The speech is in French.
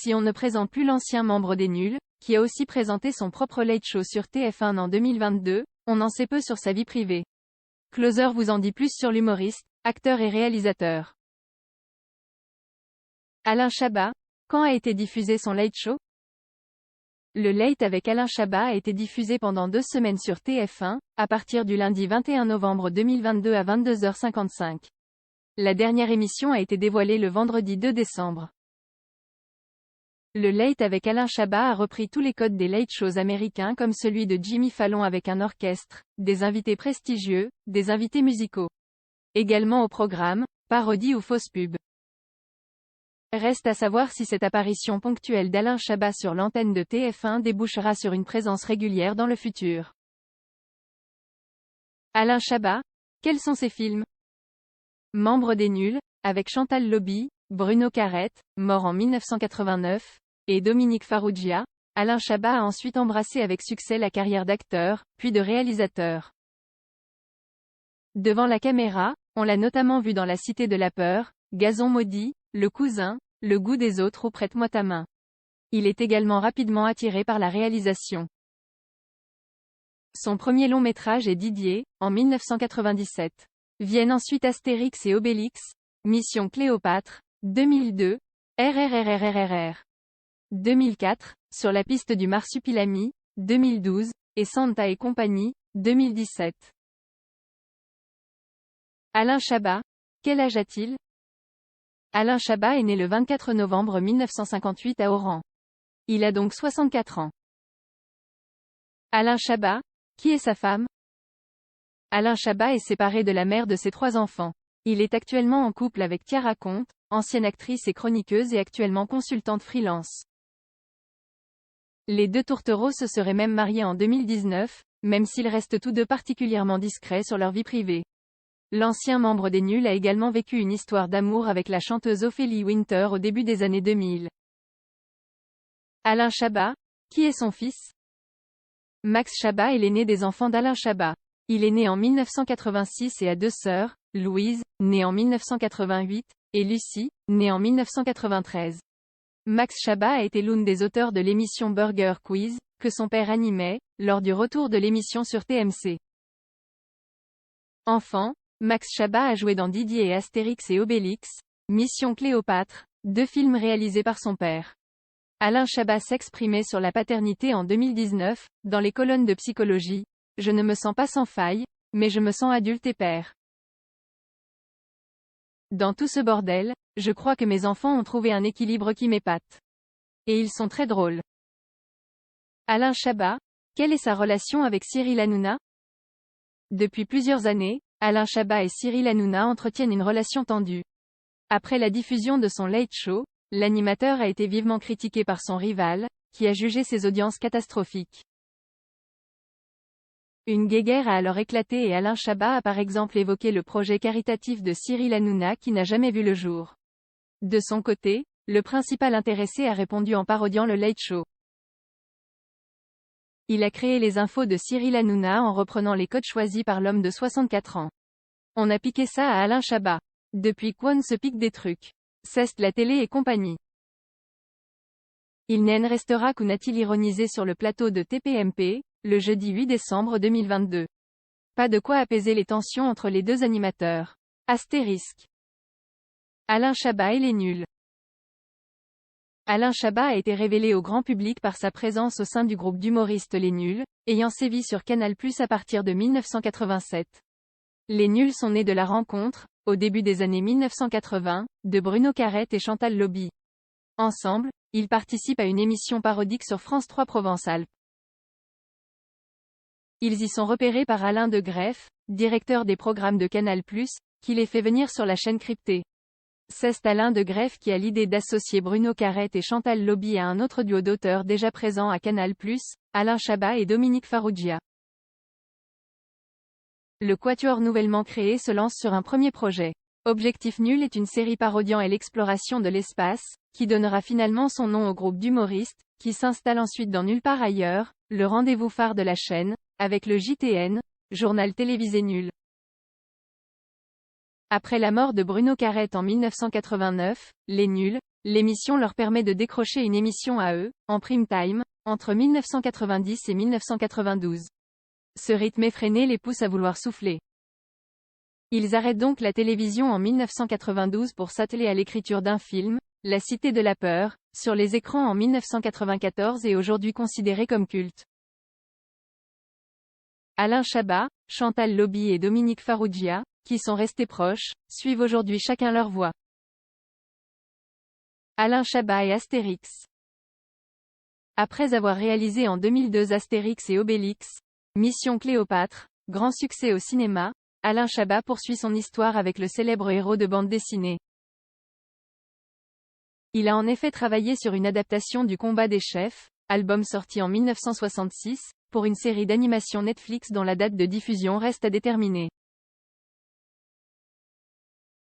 Si on ne présente plus l'ancien membre des Nuls, qui a aussi présenté son propre Late Show sur TF1 en 2022, on en sait peu sur sa vie privée. Closer vous en dit plus sur l'humoriste, acteur et réalisateur. Alain Chabat, quand a été diffusé son Late Show? Le Late avec Alain Chabat a été diffusé pendant 2 semaines sur TF1, à partir du lundi 21 novembre 2022 à 22h55. La dernière émission a été dévoilée le vendredi 2 décembre. Le Late avec Alain Chabat a repris tous les codes des late shows américains comme celui de Jimmy Fallon avec un orchestre, des invités prestigieux, des invités musicaux. Également au programme, parodie ou fausse pub. Reste à savoir si cette apparition ponctuelle d'Alain Chabat sur l'antenne de TF1 débouchera sur une présence régulière dans le futur. Alain Chabat, quels sont ses films? Membre des Nuls, avec Chantal Lobby, Bruno Carrette, mort en 1989, et Dominique Farrugia, Alain Chabat a ensuite embrassé avec succès la carrière d'acteur, puis de réalisateur. Devant la caméra, on l'a notamment vu dans La Cité de la Peur, Gazon maudit, Le Cousin, Le goût des autres ou Prête-moi ta main. Il est également rapidement attiré par la réalisation. Son premier long métrage est Didier, en 1997. Viennent ensuite Astérix et Obélix, Mission Cléopâtre, 2002, RRRRRR. 2004, Sur la piste du marsupilami, 2012, et Santa et compagnie, 2017. Alain Chabat, quel âge a-t-il? Alain Chabat est né le 24 novembre 1958 à Oran. Il a donc 64 ans. Alain Chabat, qui est sa femme? Alain Chabat est séparé de la mère de ses 3 enfants. Il est actuellement en couple avec Tiara Comte, ancienne actrice et chroniqueuse et actuellement consultante freelance. Les 2 tourtereaux se seraient même mariés en 2019, même s'ils restent tous deux particulièrement discrets sur leur vie privée. L'ancien membre des Nuls a également vécu une histoire d'amour avec la chanteuse Ophélie Winter au début des années 2000. Alain Chabat, qui est son fils? Max Chabat est l'aîné des enfants d'Alain Chabat. Il est né en 1986 et a 2 sœurs, Louise, née en 1988, et Lucie, née en 1993. Max Chabat a été l'une des auteurs de l'émission Burger Quiz, que son père animait, lors du retour de l'émission sur TMC. Enfant, Max Chabat a joué dans Didier et Astérix et Obélix, Mission Cléopâtre, 2 films réalisés par son père. Alain Chabat s'exprimait sur la paternité en 2019, dans les colonnes de Psychologie. Je ne me sens pas sans faille, mais je me sens adulte et père. Dans tout ce bordel, je crois que mes enfants ont trouvé un équilibre qui m'épate. Et ils sont très drôles. Alain Chabat, quelle est sa relation avec Cyril Hanouna? Depuis plusieurs années, Alain Chabat et Cyril Hanouna entretiennent une relation tendue. Après la diffusion de son Late Show, l'animateur a été vivement critiqué par son rival, qui a jugé ses audiences catastrophiques. Une guéguerre a alors éclaté et Alain Chabat a par exemple évoqué le projet caritatif de Cyril Hanouna qui n'a jamais vu le jour. De son côté, le principal intéressé a répondu en parodiant le Late Show. Il a créé les infos de Cyril Hanouna en reprenant les codes choisis par l'homme de 64 ans. On a piqué ça à Alain Chabat. Depuis qu'on se pique des trucs. Ceste la télé et compagnie. Il n'en restera qu'une a-t-il ironisé sur le plateau de TPMP, le jeudi 8 décembre 2022. Pas de quoi apaiser les tensions entre les 2 animateurs. Astérisque. Alain Chabat et les Nuls. Alain Chabat a été révélé au grand public par sa présence au sein du groupe d'humoristes Les Nuls, ayant sévi sur Canal+ à partir de 1987. Les Nuls sont nés de la rencontre, au début des années 1980, de Bruno Carrette et Chantal Lobby. Ensemble, ils participent à une émission parodique sur France 3 Provence-Alpes. Ils y sont repérés par Alain de Greff, directeur des programmes de Canal+, qui les fait venir sur la chaîne cryptée. C'est Alain de Greff qui a l'idée d'associer Bruno Carrette et Chantal Lobby à un autre duo d'auteurs déjà présent à Canal+, Alain Chabat et Dominique Farrugia. Le quatuor nouvellement créé se lance sur un premier projet. Objectif Nul est une série parodiant l'exploration de l'espace, qui donnera finalement son nom au groupe d'humoristes, qui s'installe ensuite dans Nulle part ailleurs, le rendez-vous phare de la chaîne, avec le JTN, journal télévisé Nul. Après la mort de Bruno Carrette en 1989, Les Nuls, l'émission leur permet de décrocher une émission à eux, en prime time, entre 1990 et 1992. Ce rythme effréné les pousse à vouloir souffler. Ils arrêtent donc la télévision en 1992 pour s'atteler à l'écriture d'un film, La Cité de la Peur, sur les écrans en 1994 et aujourd'hui considéré comme culte. Alain Chabat, Chantal Lobby et Dominique Farrugia, qui sont restés proches, suivent aujourd'hui chacun leur voie. Alain Chabat et Astérix. Après avoir réalisé en 2002 Astérix et Obélix, Mission Cléopâtre, grand succès au cinéma, Alain Chabat poursuit son histoire avec le célèbre héros de bande dessinée. Il a en effet travaillé sur une adaptation du Combat des chefs, album sorti en 1966, pour une série d'animation Netflix dont la date de diffusion reste à déterminer.